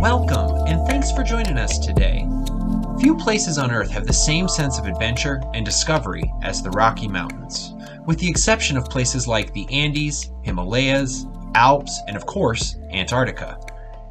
Welcome, and thanks for joining us today. Few places on Earth have the same sense of adventure and discovery as the Rocky Mountains, with the exception of places like the Andes, Himalayas, Alps, and of course, Antarctica.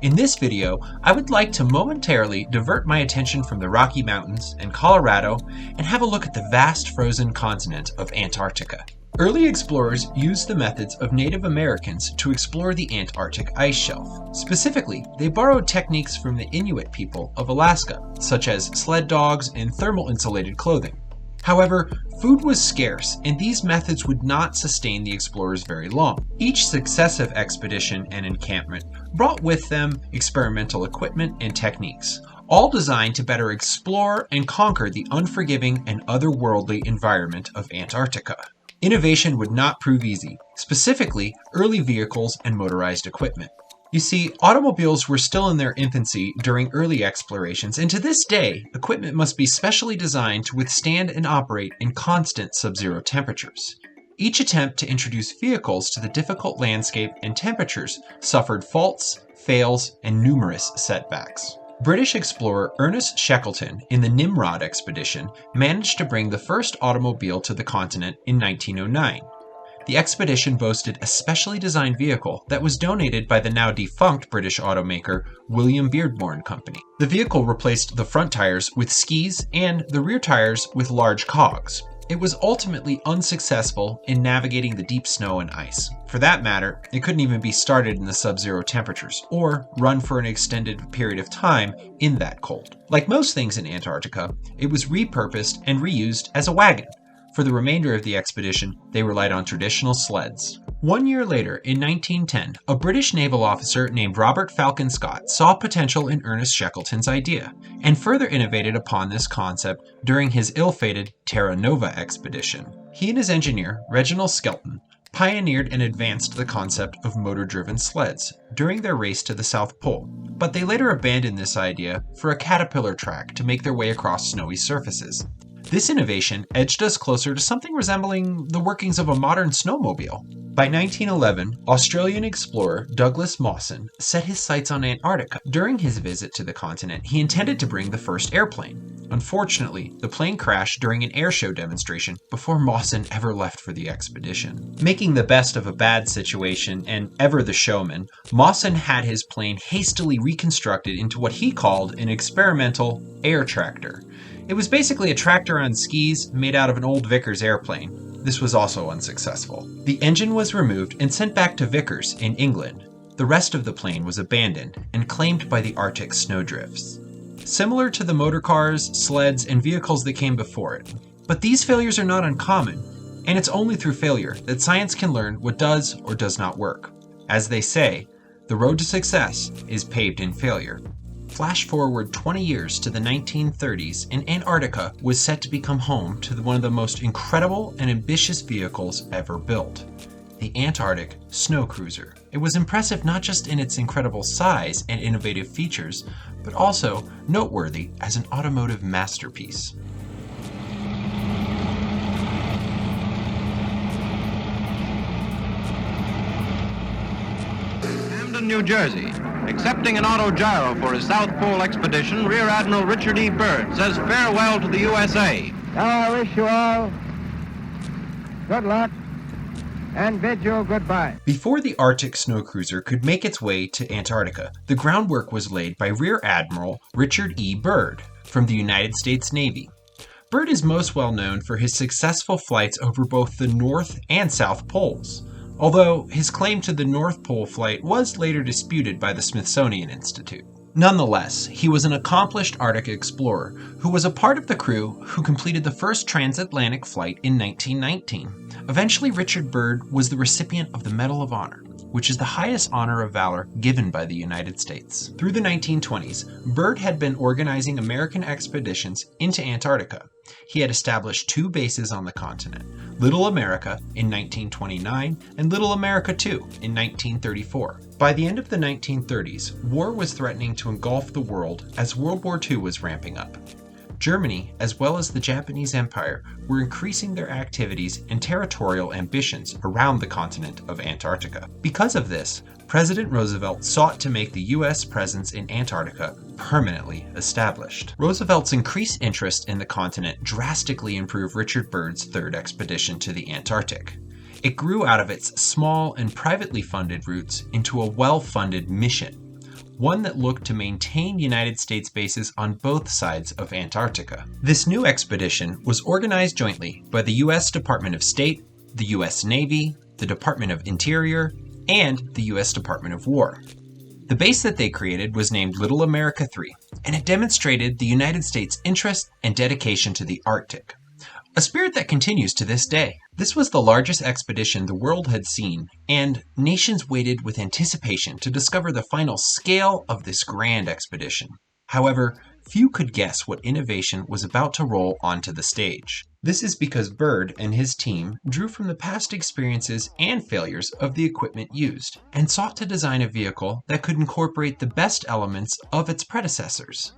In this video, I would like to momentarily divert my attention from the Rocky Mountains and Colorado and have a look at the vast frozen continent of Antarctica. Early explorers used the methods of Native Americans to explore the Antarctic ice shelf. Specifically, they borrowed techniques from the Inuit people of Alaska, such as sled dogs and thermal insulated clothing. However, food was scarce, and these methods would not sustain the explorers very long. Each successive expedition and encampment brought with them experimental equipment and techniques, all designed to better explore and conquer the unforgiving and otherworldly environment of Antarctica. Innovation would not prove easy, specifically early vehicles and motorized equipment. You see, automobiles were still in their infancy during early explorations, and to this day, equipment must be specially designed to withstand and operate in constant sub-zero temperatures. Each attempt to introduce vehicles to the difficult landscape and temperatures suffered faults, fails, and numerous setbacks. British explorer Ernest Shackleton in the Nimrod expedition managed to bring the first automobile to the continent in 1909. The expedition boasted a specially designed vehicle that was donated by the now defunct British automaker William Beardmore Company. The vehicle replaced the front tires with skis and the rear tires with large cogs. It was ultimately unsuccessful in navigating the deep snow and ice. For that matter, it couldn't even be started in the sub-zero temperatures, or run for an extended period of time in that cold. Like most things in Antarctica, it was repurposed and reused as a wagon. For the remainder of the expedition, they relied on traditional sleds. 1 year later, in 1910, a British naval officer named Robert Falcon Scott saw potential in Ernest Shackleton's idea, and further innovated upon this concept during his ill-fated Terra Nova expedition. He and his engineer, Reginald Skelton, pioneered and advanced the concept of motor-driven sleds during their race to the South Pole, but they later abandoned this idea for a caterpillar track to make their way across snowy surfaces. This innovation edged us closer to something resembling the workings of a modern snowmobile. By 1911, Australian explorer Douglas Mawson set his sights on Antarctica. During his visit to the continent, he intended to bring the first airplane. Unfortunately, the plane crashed during an airshow demonstration before Mawson ever left for the expedition. Making the best of a bad situation and ever the showman, Mawson had his plane hastily reconstructed into what he called an experimental air tractor. It was basically a tractor on skis made out of an old Vickers airplane. This was also unsuccessful. The engine was removed and sent back to Vickers in England. The rest of the plane was abandoned and claimed by the Arctic snowdrifts. Similar to the motor cars, sleds, and vehicles that came before it. But these failures are not uncommon, and it's only through failure that science can learn what does or does not work. As they say, the road to success is paved in failure. Flash forward 20 years to the 1930s, and Antarctica was set to become home to one of the most incredible and ambitious vehicles ever built, the Antarctic Snow Cruiser. It was impressive not just in its incredible size and innovative features, but also noteworthy as an automotive masterpiece. Camden, New Jersey. Accepting an autogyro for his South Pole expedition, Rear Admiral Richard E. Byrd says farewell to the USA. Now I wish you all good luck and bid you goodbye. Before the Arctic Snow Cruiser could make its way to Antarctica, the groundwork was laid by Rear Admiral Richard E. Byrd from the United States Navy. Byrd is most well known for his successful flights over both the North and South Poles, although his claim to the North Pole flight was later disputed by the Smithsonian Institute. Nonetheless, he was an accomplished Arctic explorer who was a part of the crew who completed the first transatlantic flight in 1919. Eventually, Richard Byrd was the recipient of the Medal of Honor, which is the highest honor of valor given by the United States. Through the 1920s, Byrd had been organizing American expeditions into Antarctica. He had established 2 bases on the continent, Little America in 1929 and Little America II in 1934. By the end of the 1930s, war was threatening to engulf the world as World War II was ramping up. Germany, as well as the Japanese Empire, were increasing their activities and territorial ambitions around the continent of Antarctica. Because of this, President Roosevelt sought to make the U.S. presence in Antarctica permanently established. Roosevelt's increased interest in the continent drastically improved Richard Byrd's third expedition to the Antarctic. It grew out of its small and privately funded roots into a well-funded mission, one that looked to maintain United States bases on both sides of Antarctica. This new expedition was organized jointly by the U.S. Department of State, the U.S. Navy, the Department of Interior, and the U.S. Department of War. The base that they created was named Little America 3, and it demonstrated the United States' interest and dedication to the Arctic, a spirit that continues to this day. This was the largest expedition the world had seen, and nations waited with anticipation to discover the final scale of this grand expedition. However, few could guess what innovation was about to roll onto the stage. This is because Byrd and his team drew from the past experiences and failures of the equipment used, and sought to design a vehicle that could incorporate the best elements of its predecessors.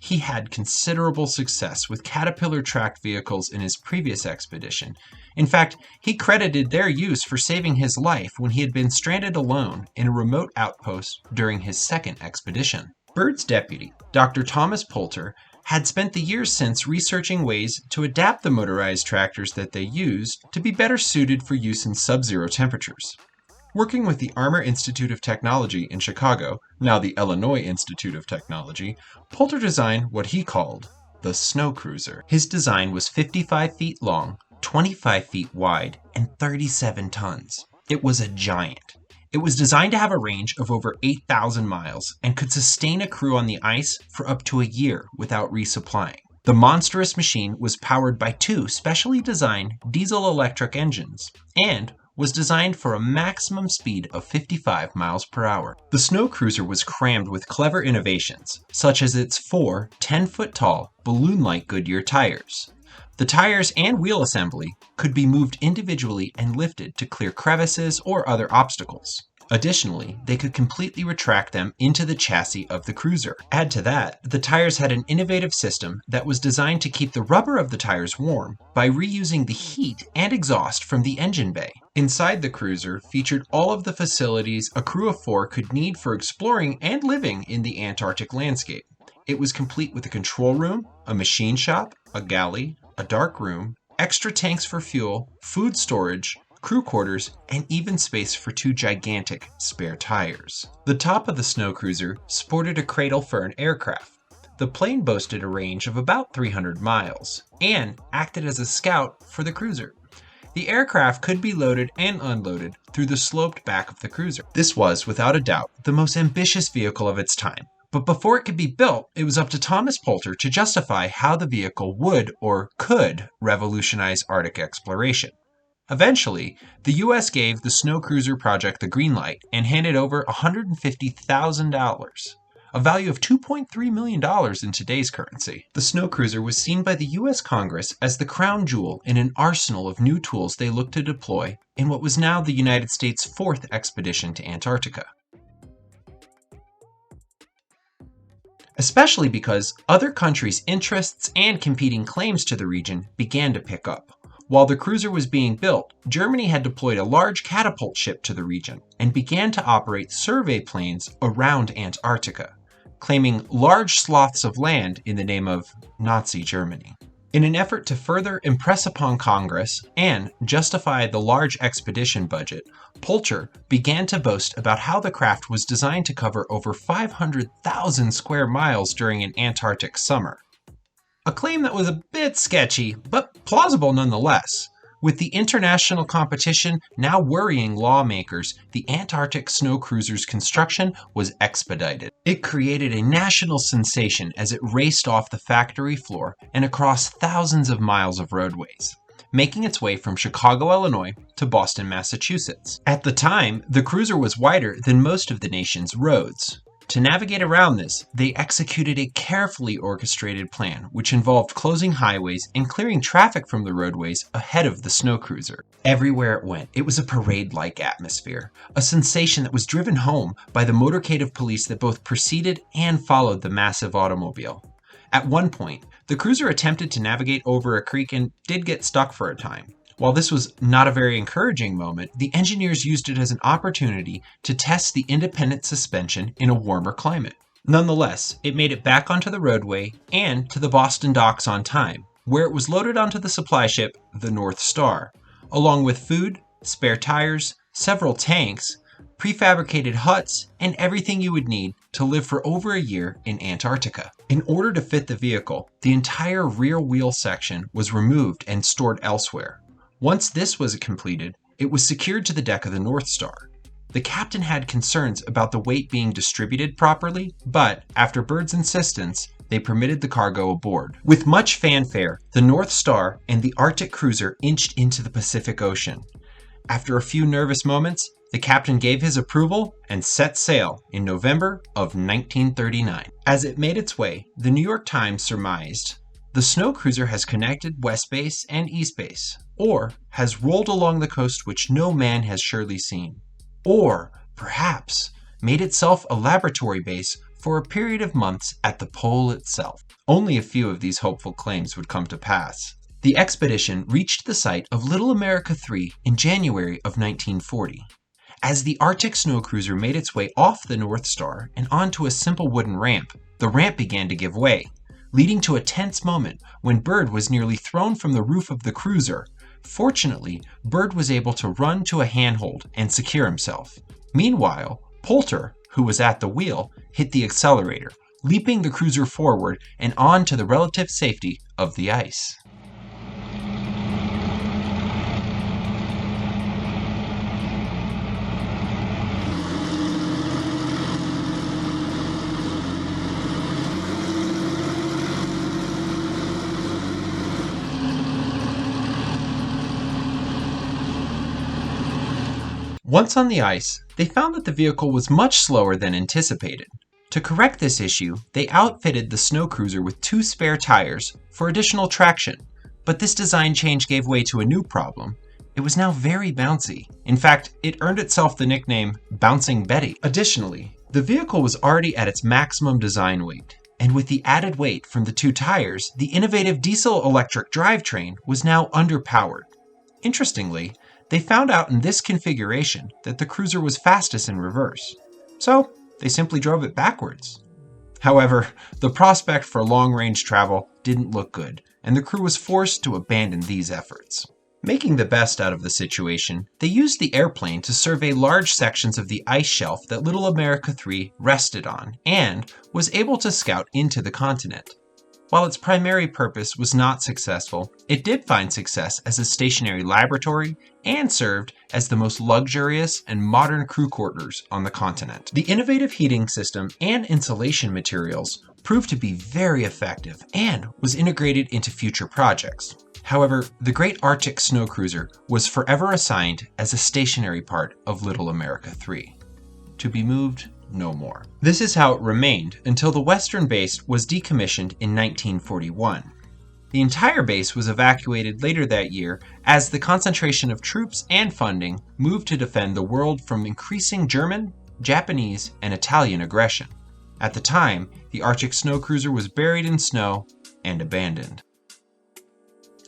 He had considerable success with Caterpillar tracked vehicles in his previous expedition. In fact, he credited their use for saving his life when he had been stranded alone in a remote outpost during his second expedition. Byrd's deputy, Dr. Thomas Poulter, had spent the years since researching ways to adapt the motorized tractors that they used to be better suited for use in sub-zero temperatures. Working with the Armour Institute of Technology in Chicago, now the Illinois Institute of Technology, Poulter designed what he called the Snow Cruiser. His design was 55 feet long, 25 feet wide, and 37 tons. It was a giant. It was designed to have a range of over 8,000 miles and could sustain a crew on the ice for up to a year without resupplying. The monstrous machine was powered by two specially designed diesel-electric engines and was designed for a maximum speed of 55 miles per hour. The Snow Cruiser was crammed with clever innovations, such as its four 10-foot-tall, balloon-like Goodyear tires. The tires and wheel assembly could be moved individually and lifted to clear crevices or other obstacles. Additionally, they could completely retract them into the chassis of the cruiser. Add to that, the tires had an innovative system that was designed to keep the rubber of the tires warm by reusing the heat and exhaust from the engine bay. Inside the cruiser featured all of the facilities a crew of four could need for exploring and living in the Antarctic landscape. It was complete with a control room, a machine shop, a galley, a dark room, extra tanks for fuel, food storage, crew quarters, and even space for two gigantic spare tires. The top of the Snow Cruiser sported a cradle for an aircraft. The plane boasted a range of about 300 miles and acted as a scout for the cruiser. The aircraft could be loaded and unloaded through the sloped back of the cruiser. This was, without a doubt, the most ambitious vehicle of its time. But before it could be built, it was up to Thomas Poulter to justify how the vehicle would or could revolutionize Arctic exploration. Eventually, the U.S. gave the Snow Cruiser project the green light and handed over $150,000, a value of $2.3 million in today's currency. The Snow Cruiser was seen by the U.S. Congress as the crown jewel in an arsenal of new tools they looked to deploy in what was now the United States' fourth expedition to Antarctica. Especially because other countries' interests and competing claims to the region began to pick up. While the cruiser was being built, Germany had deployed a large catapult ship to the region and began to operate survey planes around Antarctica, claiming large swaths of land in the name of Nazi Germany. In an effort to further impress upon Congress and justify the large expedition budget, Poulter began to boast about how the craft was designed to cover over 500,000 square miles during an Antarctic summer. A claim that was a bit sketchy, but plausible nonetheless. With the international competition now worrying lawmakers, the Antarctic Snow Cruiser's construction was expedited. It created a national sensation as it raced off the factory floor and across thousands of miles of roadways, making its way from Chicago, Illinois to Boston, Massachusetts. At the time, the cruiser was wider than most of the nation's roads. To navigate around this, they executed a carefully orchestrated plan, which involved closing highways and clearing traffic from the roadways ahead of the Snow Cruiser. Everywhere it went, it was a parade-like atmosphere, a sensation that was driven home by the motorcade of police that both preceded and followed the massive automobile. At one point, the cruiser attempted to navigate over a creek and did get stuck for a time. While this was not a very encouraging moment, the engineers used it as an opportunity to test the independent suspension in a warmer climate. Nonetheless, it made it back onto the roadway and to the Boston docks on time, where it was loaded onto the supply ship, the North Star, along with food, spare tires, several tanks, prefabricated huts, and everything you would need to live for over a year in Antarctica. In order to fit the vehicle, the entire rear wheel section was removed and stored elsewhere. Once this was completed, it was secured to the deck of the North Star. The captain had concerns about the weight being distributed properly, but after Byrd's insistence, they permitted the cargo aboard. With much fanfare, the North Star and the Arctic cruiser inched into the Pacific Ocean. After a few nervous moments, the captain gave his approval and set sail in November of 1939. As it made its way, the New York Times surmised, "The snow cruiser has connected West Base and East Base, or has rolled along the coast which no man has surely seen, or, perhaps, made itself a laboratory base for a period of months at the pole itself." Only a few of these hopeful claims would come to pass. The expedition reached the site of Little America 3 in January of 1940. As the Arctic Snow Cruiser made its way off the North Star and onto a simple wooden ramp, the ramp began to give way, leading to a tense moment when Byrd was nearly thrown from the roof of the cruiser. Fortunately, Byrd was able to run to a handhold and secure himself. Meanwhile, Poulter, who was at the wheel, hit the accelerator, leaping the cruiser forward and on to the relative safety of the ice. Once on the ice, they found that the vehicle was much slower than anticipated. To correct this issue, they outfitted the snow cruiser with 2 spare tires for additional traction, but this design change gave way to a new problem. It was now very bouncy. In fact, it earned itself the nickname Bouncing Betty. Additionally, the vehicle was already at its maximum design weight, and with the added weight from the 2 tires, the innovative diesel-electric drivetrain was now underpowered. Interestingly, they found out in this configuration that the cruiser was fastest in reverse, so they simply drove it backwards. However, the prospect for long-range travel didn't look good, and the crew was forced to abandon these efforts. Making the best out of the situation, they used the airplane to survey large sections of the ice shelf that Little America 3 rested on, and was able to scout into the continent. While its primary purpose was not successful, it did find success as a stationary laboratory and served as the most luxurious and modern crew quarters on the continent. The innovative heating system and insulation materials proved to be very effective and was integrated into future projects. However, the Great Arctic Snow Cruiser was forever assigned as a stationary part of Little America 3, to be moved no more. This is how it remained until the western base was decommissioned in 1941. The entire base was evacuated later that year as the concentration of troops and funding moved to defend the world from increasing German, Japanese, and Italian aggression. At the time, the Arctic Snow Cruiser was buried in snow and abandoned.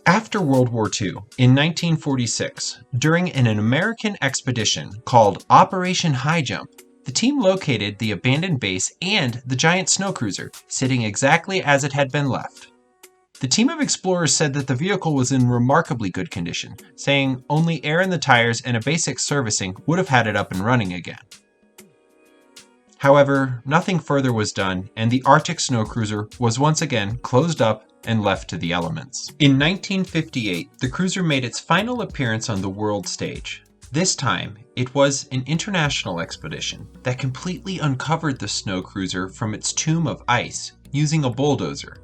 After World War II, in 1946, during an American expedition called Operation High Jump, the team located the abandoned base and the giant snow cruiser, sitting exactly as it had been left. The team of explorers said that the vehicle was in remarkably good condition, saying only air in the tires and a basic servicing would have had it up and running again. However, nothing further was done, and the Arctic Snow Cruiser was once again closed up and left to the elements. In 1958, the cruiser made its final appearance on the world stage. This time, it was an international expedition that completely uncovered the snow cruiser from its tomb of ice using a bulldozer.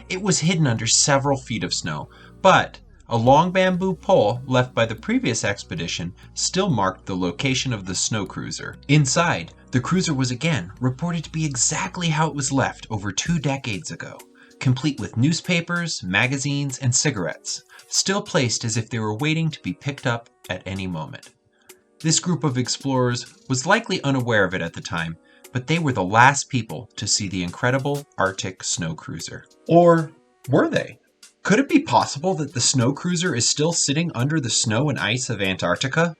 It was hidden under several feet of snow, but a long bamboo pole left by the previous expedition still marked the location of the snow cruiser. Inside, the cruiser was again reported to be exactly how it was left over 2 decades ago, complete with newspapers, magazines, and cigarettes, still placed as if they were waiting to be picked up at any moment. This group of explorers was likely unaware of it at the time, but they were the last people to see the incredible Arctic Snow Cruiser. Or were they? Could it be possible that the Snow Cruiser is still sitting under the snow and ice of Antarctica?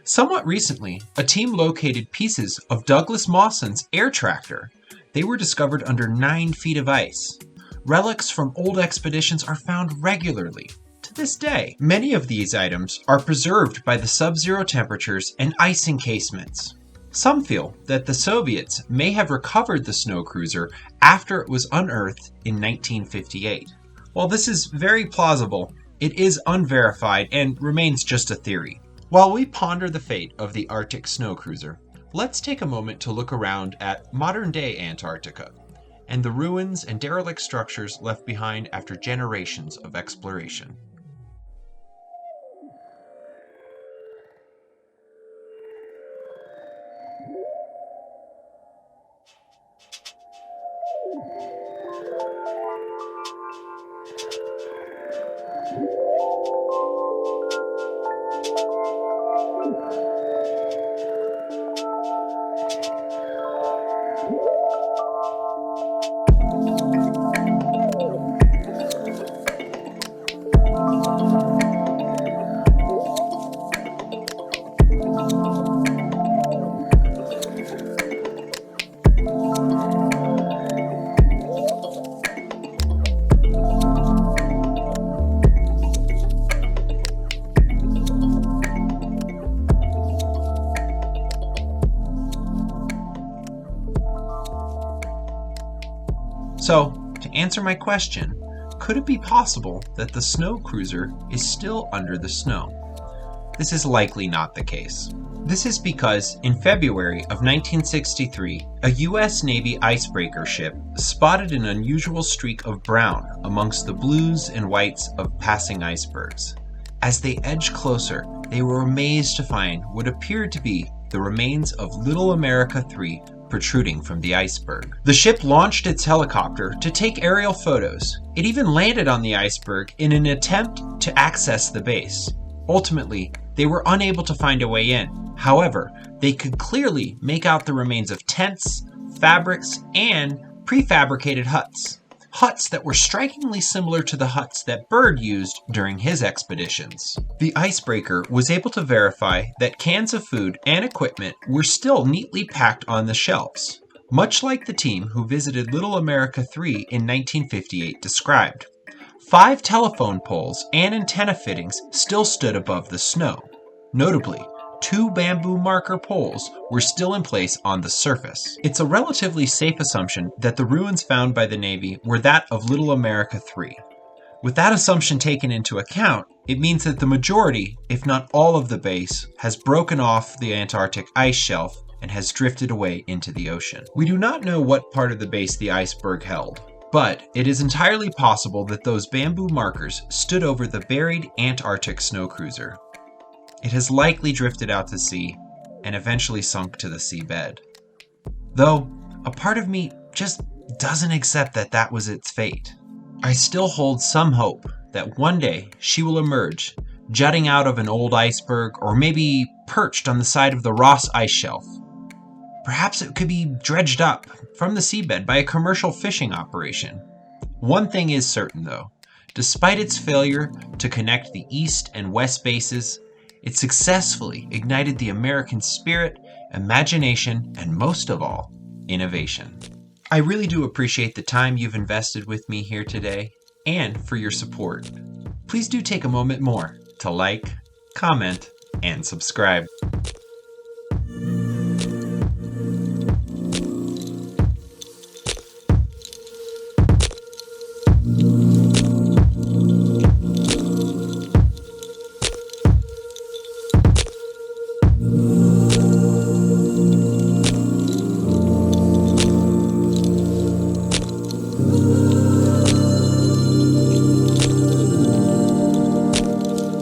Somewhat recently, a team located pieces of Douglas Mawson's air tractor. They were discovered under 9 feet of ice. Relics from old expeditions are found regularly to this day. Many of these items are preserved by the sub-zero temperatures and ice encasements. Some feel that the Soviets may have recovered the Snow Cruiser after it was unearthed in 1958. While this is very plausible, it is unverified and remains just a theory. While we ponder the fate of the Arctic Snow Cruiser, let's take a moment to look around at modern-day Antarctica and the ruins and derelict structures left behind after generations of exploration. So, to answer my question, could it be possible that the Snow Cruiser is still under the snow? This is likely not the case. This is because in February of 1963, a U.S. Navy icebreaker ship spotted an unusual streak of brown amongst the blues and whites of passing icebergs. As they edged closer, they were amazed to find what appeared to be the remains of Little America 3 protruding from the iceberg. The ship launched its helicopter to take aerial photos. It even landed on the iceberg in an attempt to access the base. Ultimately, they were unable to find a way in. However, they could clearly make out the remains of tents, fabrics, and prefabricated huts. Huts that were strikingly similar to the huts that Byrd used during his expeditions. The icebreaker was able to verify that cans of food and equipment were still neatly packed on the shelves, much like the team who visited Little America 3 in 1958 described. 5 telephone poles and antenna fittings still stood above the snow. Notably, 2 bamboo marker poles were still in place on the surface. It's a relatively safe assumption that the ruins found by the Navy were that of Little America 3. With that assumption taken into account, it means that the majority, if not all of the base, has broken off the Antarctic ice shelf and has drifted away into the ocean. We do not know what part of the base the iceberg held, but it is entirely possible that those bamboo markers stood over the buried Antarctic Snow Cruiser. It has likely drifted out to sea and eventually sunk to the seabed. Though, a part of me just doesn't accept that that was its fate. I still hold some hope that one day she will emerge, jutting out of an old iceberg or maybe perched on the side of the Ross ice shelf. Perhaps it could be dredged up from the seabed by a commercial fishing operation. One thing is certain though, despite its failure to connect the east and west bases, it successfully ignited the American spirit, imagination, and most of all, innovation. I really do appreciate the time you've invested with me here today and for your support. Please do take a moment more to like, comment, and subscribe.